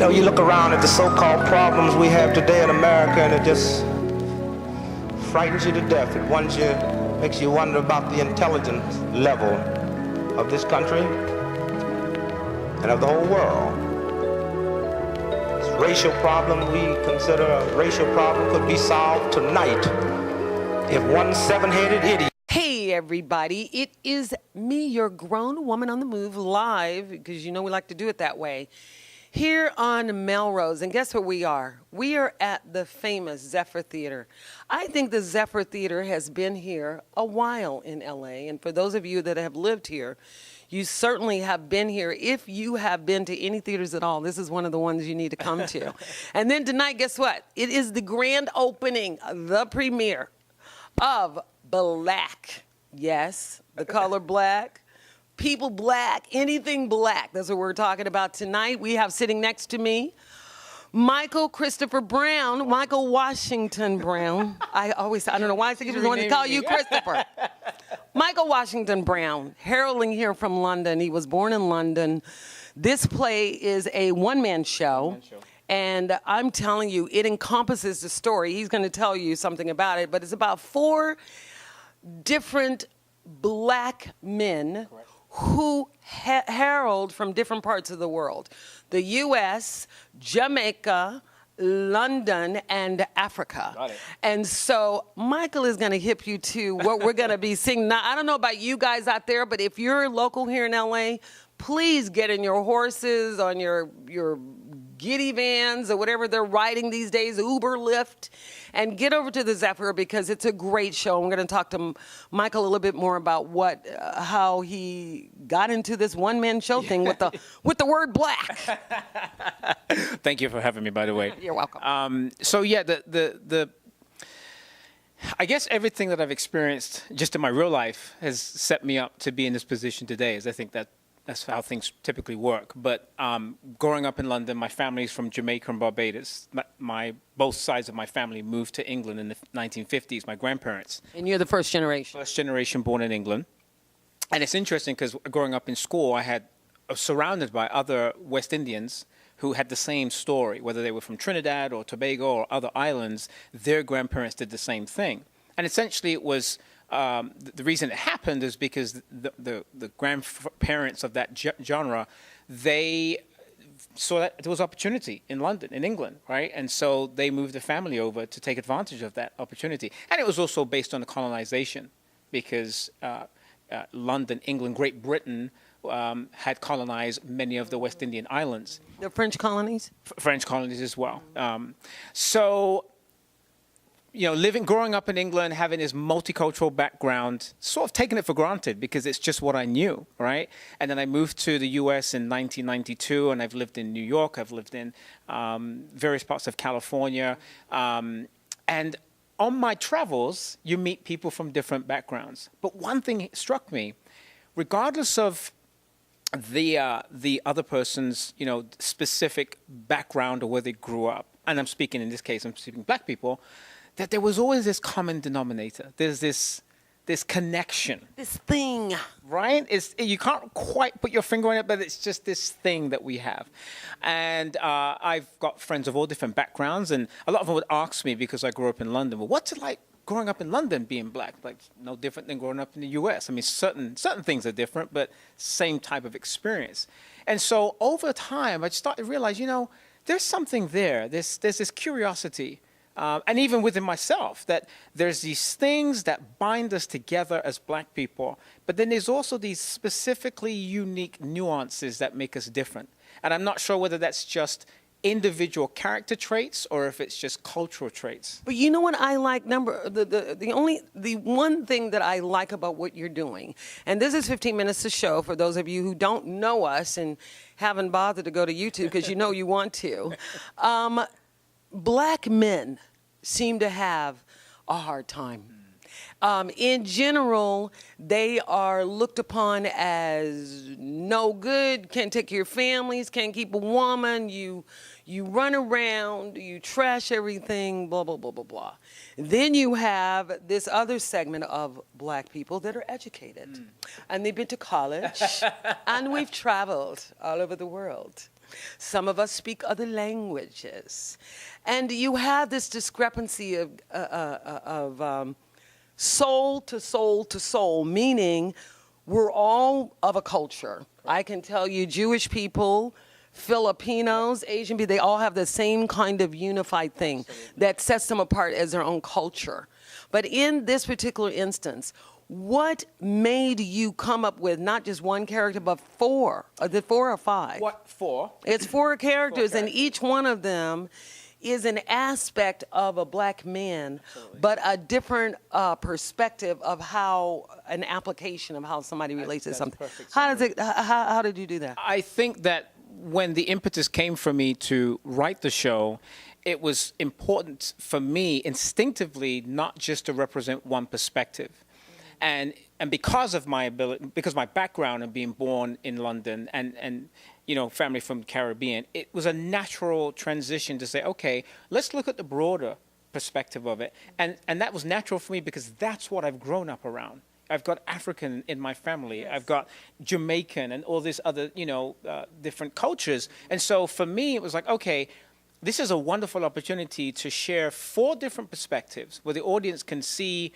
know, you look around at the so-called problems we have today in America, and it just frightens you to death. It makes you wonder about the intelligence level of this country and of the whole world. This racial problem we consider a racial problem could be solved tonight if one seven-headed idiot. Hey everybody, it is me, your grown woman on the move, live, because you know we like to do it that way, here on Melrose. And guess what we are? We are at the famous Zephyr Theater. I think the Zephyr Theater has been here a while in LA, and for those of you that have lived here, you certainly have been here. If you have been to any theaters at all, this is one of the ones you need to come to. And then tonight, guess what? It is the grand opening, the premiere of Black. Yes, the color black, people black, anything black. That's what we're talking about tonight. We have sitting next to me Michael Christopher Brown, Michael Washington Brown. I don't know why I think I just wanted to call you Christopher. Michael Washington Brown, heralding here from London. He was born in London. This play is a one-man show. And I'm telling you, it encompasses the story. He's going to tell you something about it, but it's about 4 different black men who herald from different parts of the world. The U.S., Jamaica, London, and Africa. Got it. And so Michael is going to hip you to what we're going to be singing. Now, I don't know about you guys out there, but if you're local here in L.A., please get in your horses, on your giddy vans or whatever they're riding these days, Uber, Lyft, and get over to the Zephyr because it's a great show. I'm going to talk to Michael a little bit more about how he got into this one-man show thing with the word black. Thank you for having me, by the way. You're welcome. So yeah, I guess everything that I've experienced just in my real life has set me up to be in this position today, as I think that's how things typically work. But growing up in London, my family's from Jamaica and Barbados. Both sides of my family moved to England in the 1950s, my grandparents. And you're the first generation. First generation born in England. And it's interesting because growing up in school, I was surrounded by other West Indians who had the same story, whether they were from Trinidad or Tobago or other islands. Their grandparents did the same thing. And essentially it was... the reason it happened is because the grandparents of that genre, they saw that there was opportunity in London, in England, right? And so they moved the family over to take advantage of that opportunity. And it was also based on the colonization because London, England, Great Britain had colonized many of the West Indian islands. The French colonies? French colonies as well. You know, growing up in England, having this multicultural background, sort of taking it for granted because it's just what I knew, right? And then I moved to the U.S. in 1992, and I've lived in New York. I've lived in various parts of California. And on my travels, you meet people from different backgrounds. But one thing struck me, regardless of the other person's, specific background or where they grew up, and I'm speaking, in this case, I'm speaking black people, that there was always this common denominator. There's this connection. This thing. Right? You can't quite put your finger on it, but it's just this thing that we have. And I've got friends of all different backgrounds, and a lot of them would ask me, because I grew up in London, well, what's it like growing up in London being black? Like, no different than growing up in the U.S. I mean, certain things are different, but same type of experience. And so over time, I started to realize, there's something there. There's this curiosity. And even within myself, that there's these things that bind us together as black people, but then there's also these specifically unique nuances that make us different. And I'm not sure whether that's just individual character traits or if it's just cultural traits. But you know what I like? The one thing that I like about what you're doing, and this is 15 minutes to show for those of you who don't know us and haven't bothered to go to YouTube because you know you want to. Black men seem to have a hard time. In general, they are looked upon as no good, can't take care of families, can't keep a woman, you run around, you trash everything, blah, blah, blah, blah, blah. Then you have this other segment of black people that are educated. And they've been to college, and we've traveled all over the world. Some of us speak other languages. And you have this discrepancy of soul to soul to soul, meaning we're all of a culture. I can tell you Jewish people, Filipinos, Asian people, they all have the same kind of unified thing that sets them apart as their own culture. But in this particular instance, what made you come up with not just one character, but four? The 4 or 5? What, 4? It's 4 characters, and each one of them is an aspect of a black man, but a different perspective of how, an application of how somebody relates to something. How did you do that? I think that when the impetus came for me to write the show, it was important for me instinctively not just to represent one perspective. And because of my ability, because my background and being born in London and you know, family from the Caribbean, it was a natural transition to say, okay, let's look at the broader perspective of it. And that was natural for me because that's what I've grown up around. I've got African in my family. Yes. I've got Jamaican and all these other, you know, different cultures. And so for me, it was like, okay, this is a wonderful opportunity to share 4 different perspectives where the audience can see,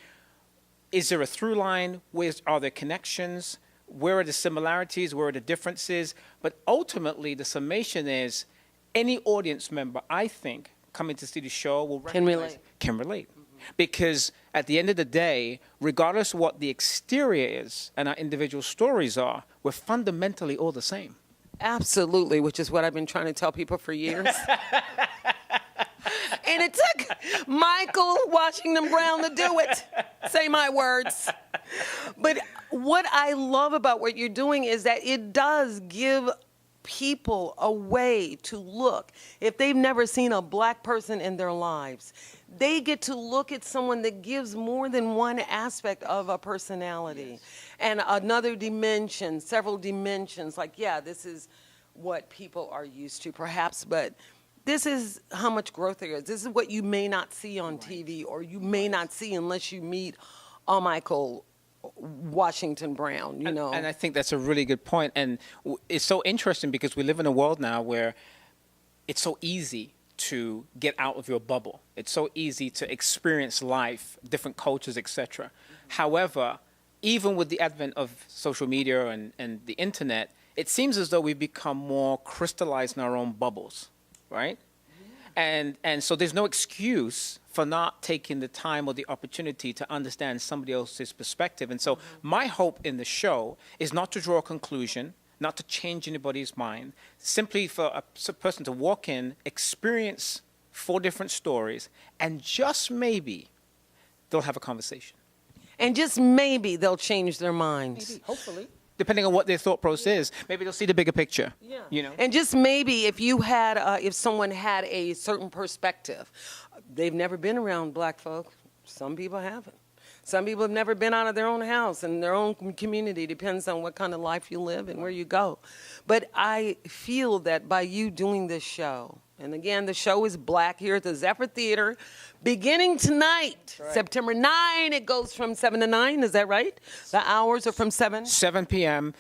is there a through line? Where are there connections? Where are the similarities? Where are the differences? But ultimately, the summation is any audience member, I think, coming to see the show will recognize, can relate. Because at the end of the day, regardless of what the exterior is and our individual stories are, we're fundamentally all the same. Absolutely, which is what I've been trying to tell people for years. And it took Michael Washington Brown to do it. Say my words. But what I love about what you're doing is that it does give people a way to look. If they've never seen a black person in their lives, they get to look at someone that gives more than one aspect of a personality. Yes. And another dimension, several dimensions. Like, yeah, this is what people are used to, perhaps, but this is how much growth there is. This is what you may not see on TV, or you may not see unless you meet Michael Washington Brown, you know. And I think that's a really good point. And it's so interesting because we live in a world now where it's so easy to get out of your bubble. It's so easy to experience life, different cultures, etc. However, even with the advent of social media and the internet, it seems as though we've become more crystallized in our own bubbles. Right? Yeah. And so there's no excuse for not taking the time or the opportunity to understand somebody else's perspective. And so my hope in the show is not to draw a conclusion, not to change anybody's mind, simply for a person to walk in, experience 4 different stories, and just maybe they'll have a conversation. And just maybe they'll change their minds. Maybe, hopefully. Depending on what their thought process is, maybe they'll see the bigger picture. Yeah. You know. And just maybe if you had, if someone had a certain perspective, they've never been around black folk. Some people haven't. Some people have never been out of their own house and their own community. Depends on what kind of life you live and where you go. But I feel that by you doing this show, and again, the show is black here at the Zephyr Theater, beginning tonight, right. September 9. It goes from 7 to 9. Is that right? The hours are from 7? 7 p.m.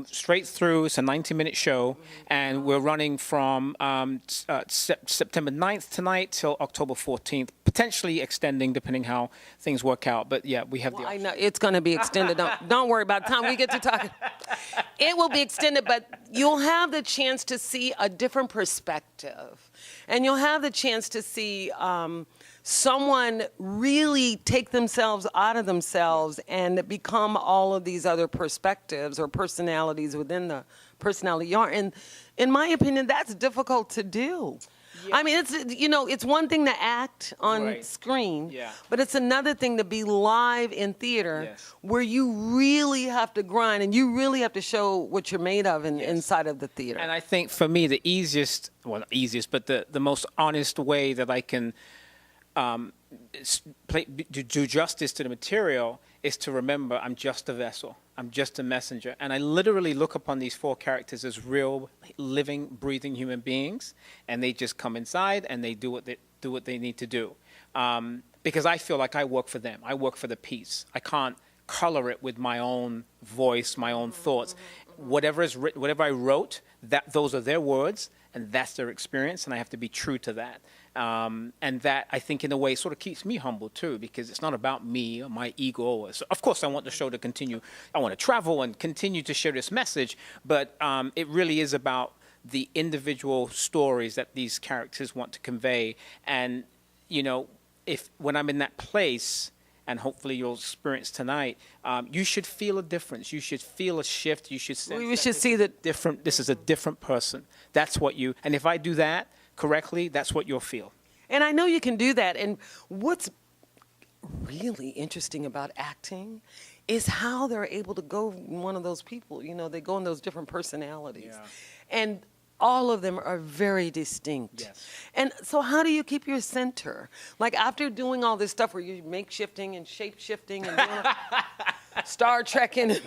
Straight through. It's a 90-minute show, and we're running from September 9th tonight till October 14th, potentially extending depending how things work out. But yeah, we have the option. I know it's going to be extended. Don't worry about the time we get to talk. It will be extended, but you'll have the chance to see a different perspective, and you'll have the chance to see someone really take themselves out of themselves and become all of these other perspectives or personalities within the personality you are. And in my opinion, that's difficult to do. Yeah. I mean, it's one thing to act on screen, but it's another thing to be live in theater where you really have to grind and you really have to show what you're made of inside of the theater. And I think for me, the easiest, well, not easiest, but the most honest way that I can do justice to the material is to remember I'm just a vessel. I'm just a messenger. And I literally look upon these 4 characters as real, living, breathing human beings. And they just come inside and they do what they need to do. Because I feel like I work for them. I work for the piece. I can't color it with my own voice, my own thoughts. Whatever is written, whatever I wrote, those are their words, and that's their experience, and I have to be true to that. And that, I think, in a way, sort of keeps me humble, too, because it's not about me or my ego. So, of course, I want the show to continue. I want to travel and continue to share this message, but it really is about the individual stories that these characters want to convey. And, you know, when I'm in that place, and hopefully you'll experience tonight, you should feel a difference. You should feel a shift. You should sense We should see that different. This is a different person. That's what you. And if I do that correctly, that's what you'll feel. And I know you can do that. And what's really interesting about acting is how they're able to go one of those people. You know, they go in those different personalities. Yeah. And all of them are very distinct. Yes. And so how do you keep your center? Like after doing all this stuff where you're make-shifting and shape-shifting and doing Star Trekking and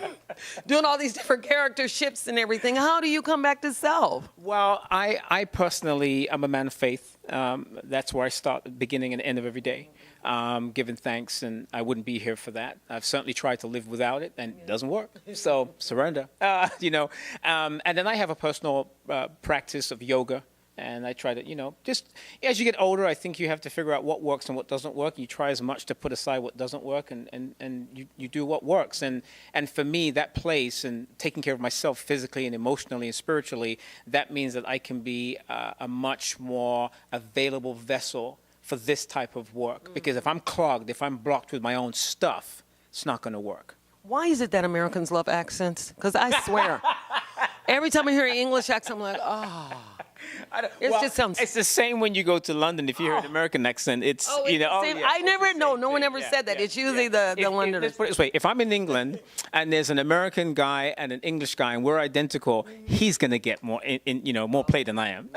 doing all these different character shifts and everything, how do you come back to self? Well, I personally, I'm a man of faith. That's where I start the beginning and end of every day, giving thanks, and I wouldn't be here for that. I've certainly tried to live without it, and it doesn't work. So surrender, you know. And then I have a personal practice of yoga, and I try to, you know, just as you get older, I think you have to figure out what works and what doesn't work. You try as much to put aside what doesn't work, and you do what works. And for me, that place and taking care of myself physically and emotionally and spiritually, that means that I can be a much more available vessel for this type of work. Because if I'm clogged, if I'm blocked with my own stuff, it's not going to work. Why is it that Americans love accents? Because I swear, every time I hear an English accent, I'm like, oh. Just sounds. It's the same when you go to London. If you hear an American accent, it's you know. Yeah, I never know. No one ever said that. It's usually the Londoners. Let's put it this way: if I'm in England and there's an American guy and an English guy and we're identical, he's gonna get more, more play than I am.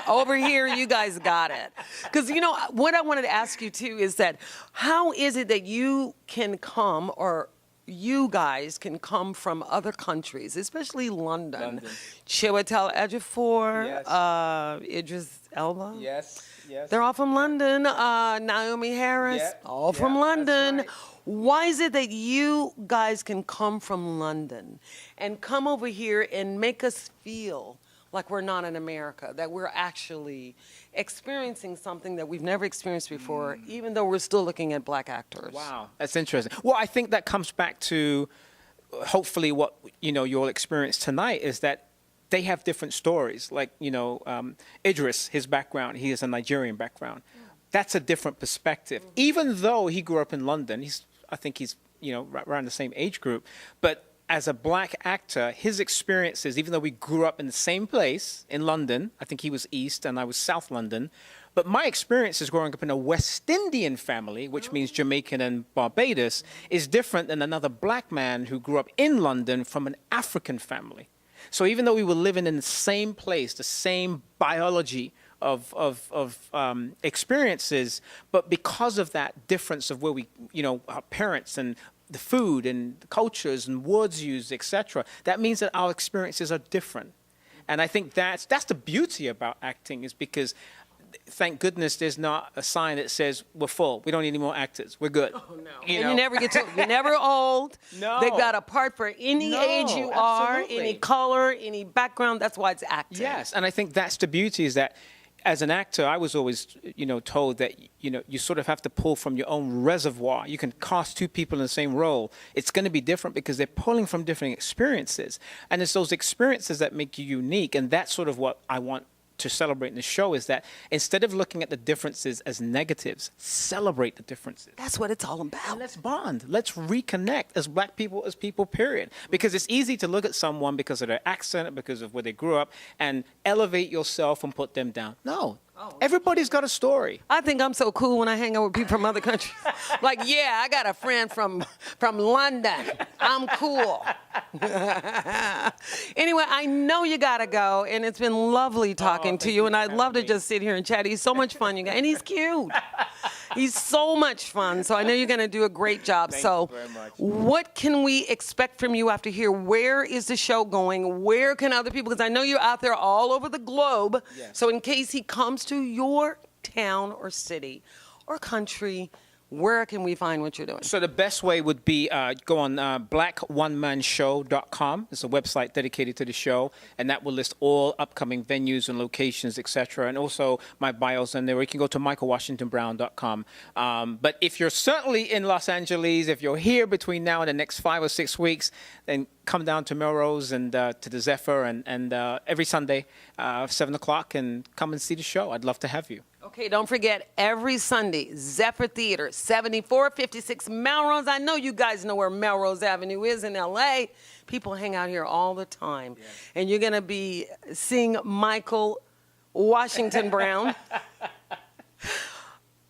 Over here, you guys got it. Because you know what I wanted to ask you too is that how is it that you can come or you guys can come from other countries, especially London. Chiwetel Ejiofor, Yes. Idris Elba. Yes. They're all from London. Naomi Harris, all from London. Right. Why is it that you guys can come from London and come over here and make us feel like we're not in America, that we're actually experiencing something that we've never experienced before, even though we're still looking at black actors? Wow, that's interesting. Well, I think that comes back to hopefully what you'll experience tonight is that they have different stories. Like Idris, his background, he has a Nigerian background. That's a different perspective. Even though he grew up in London, I think he's right around the same age group, but as a black actor, his experiences, even though we grew up in the same place in London, I think he was East and I was South London, but my experiences growing up in a West Indian family, which means Jamaican and Barbados, is different than another black man who grew up in London from an African family. So even though we were living in the same place, the same biology of experiences, but because of that difference of where we, our parents and the food and the cultures and words used, etc., that means that our experiences are different. And I think that's the beauty about acting, is because thank goodness there's not a sign that says we're full. We don't need any more actors. We're good. Oh, no. You never get to, you're never old. No. They've got a part for any age you are, absolutely. any color, any background. That's why it's acting. Yes, and I think that's the beauty, is that as an actor, I was always, told that, you sort of have to pull from your own reservoir. You can cast two people in the same role. It's going to be different because they're pulling from different experiences. And it's those experiences that make you unique. And that's sort of what I want to celebrate in the show, is that instead of looking at the differences as negatives, celebrate the differences. That's what it's all about. And let's bond. Let's reconnect as black people, as people, period. Because it's easy to look at someone because of their accent, because of where they grew up, and elevate yourself and put them down. No. Everybody's got a story. I think I'm so cool when I hang out with people from other countries. Like, yeah, I got a friend from London. I'm cool. Anyway, I know you got to go, and it's been lovely talking to you, and I'd love to just sit here and chat. He's so much fun, you guys, and he's cute. He's so much fun, so I know you're going to do a great job. Thank so you very much. What can we expect from you after here? Where is the show going? Where can other people, because I know you're out there all over the globe, so in case he comes to your town or city or country, where can we find what you're doing? So the best way would be go on blackonemanshow.com. It's a website dedicated to the show, and that will list all upcoming venues and locations, etc. And also my bio's in there. Or you can go to michaelwashingtonbrown.com. But if you're certainly in Los Angeles, if you're here between now and the next 5 or 6 weeks, then come down to Melrose and to the Zephyr and every Sunday, 7 o'clock, and come and see the show. I'd love to have you. Okay, don't forget, every Sunday, Zephyr Theater, 7456 Melrose. I know you guys know where Melrose Avenue is in L.A. People hang out here all the time. Yeah. And you're going to be seeing Michael Washington Brown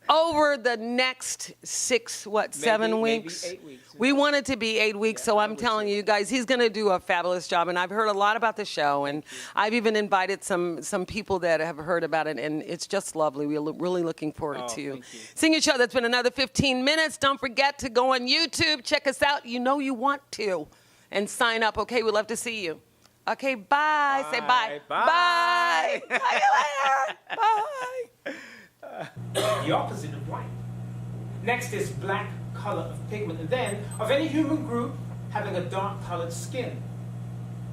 over the next 7 weeks? Maybe 8 weeks. We want it to be 8 weeks, so I'm telling you guys, he's going to do a fabulous job. And I've heard a lot about the show, and I've even invited some people that have heard about it, and it's just lovely. We're really looking forward to seeing your show. That's been another 15 minutes. Don't forget to go on YouTube, check us out. You know you want to, and sign up. Okay, we'd love to see you. Okay, bye. Say bye. Bye. Bye. See you later. Bye. The opposite of white. Next is black color of pigment, and then of any human group having a dark colored skin.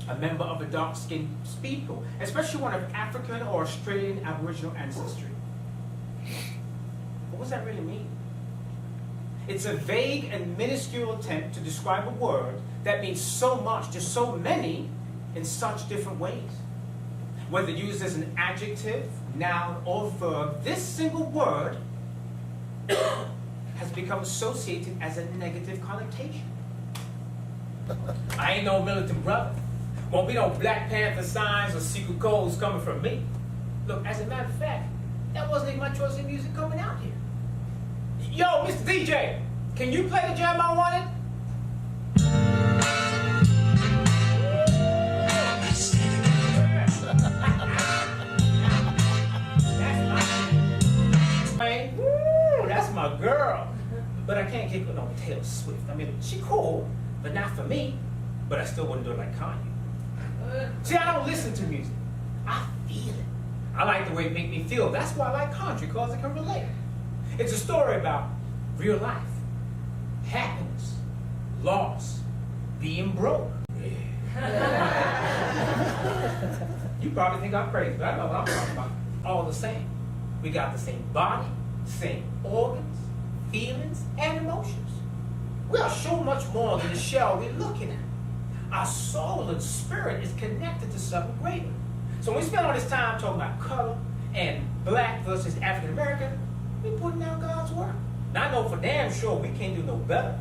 A member of a dark skinned people, especially one of African or Australian Aboriginal ancestry. What does that really mean? It's a vague and minuscule attempt to describe a word that means so much to so many in such different ways. Whether used as an adjective, noun, or verb, this single word has become associated as a negative connotation. I ain't no militant brother. Won't be no Black Panther signs or secret codes coming from me. Look, as a matter of fact, that wasn't even my choice of music coming out here. Yo, Mr. DJ, can you play the jam I wanted? That's my girl. But I can't kick with no Taylor Swift. I mean, she cool, but not for me. But I still wouldn't do it like Kanye. See, I don't listen to music. I feel it. I like the way it makes me feel. That's why I like country, because I can relate. It's a story about real life, happiness, loss, being broke. You probably think I'm crazy, but I know what I'm talking about. All the same. We got the same body, same organs, feelings, and emotions. We are so much more than the shell we're looking at. Our soul and spirit is connected to something greater. So when we spend all this time talking about color and black versus African American, we're putting down God's work. Now I know for damn sure we can't do no better.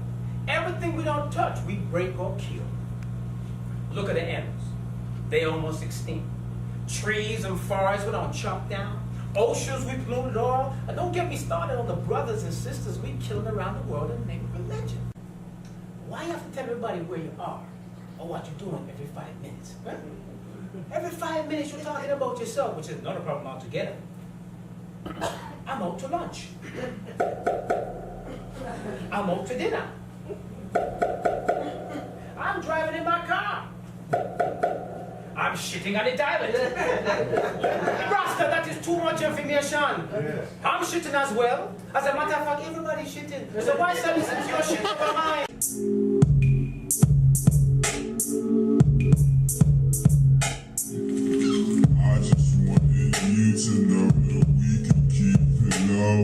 Everything we don't touch, we break or kill. Look at the animals. They almost extinct. Trees and forests we don't chop down. Oceans we polluted all. And don't get me started on the brothers and sisters we killing around the world in the name of religion. Why you have to tell everybody where you are or what you're doing every 5 minutes? Right? Every 5 minutes you're talking about yourself, which is not a problem altogether. I'm out to lunch. I'm out to dinner. I'm driving in my car. I'm shitting on the toilet. Rasta, that is too much information. Yes. I'm shitting as well. As a matter of fact, everybody's shitting. So why should I listen to your shit over mine? I just wanted you to know that we can keep it low.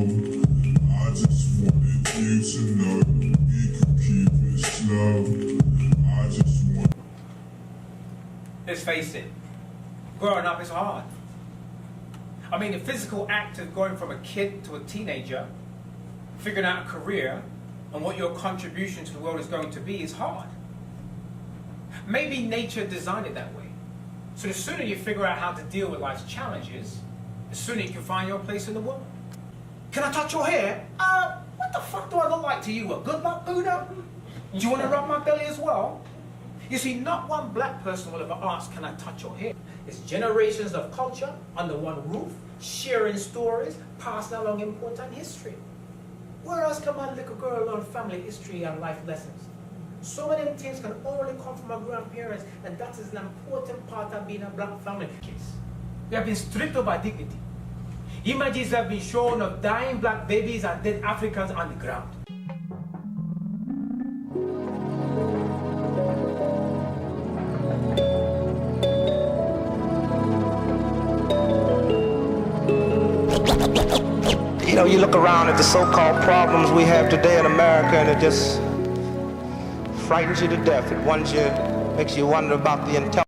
I just wanted you to know that we can keep it slow. I just want. Let's face it, growing up is hard. I mean, the physical act of going from a kid to a teenager, figuring out a career, and what your contribution to the world is going to be is hard. Maybe nature designed it that way. So the sooner you figure out how to deal with life's challenges, the sooner you can find your place in the world. Can I touch your hair? What the fuck do I look like to you? A good luck Buddha? Do you want to rub my belly as well? You see, not one black person will ever ask, can I touch your hair? It's generations of culture under one roof, sharing stories, passing along important history. Where else can my little girl learn family history and life lessons? So many things can only come from our grandparents, and that is an important part of being a black family. We have been stripped of our dignity. Images have been shown of dying black babies and dead Africans on the ground. You know, you look around at the so-called problems we have today in America, and it just frightens you to death. It makes you wonder about the intelligence.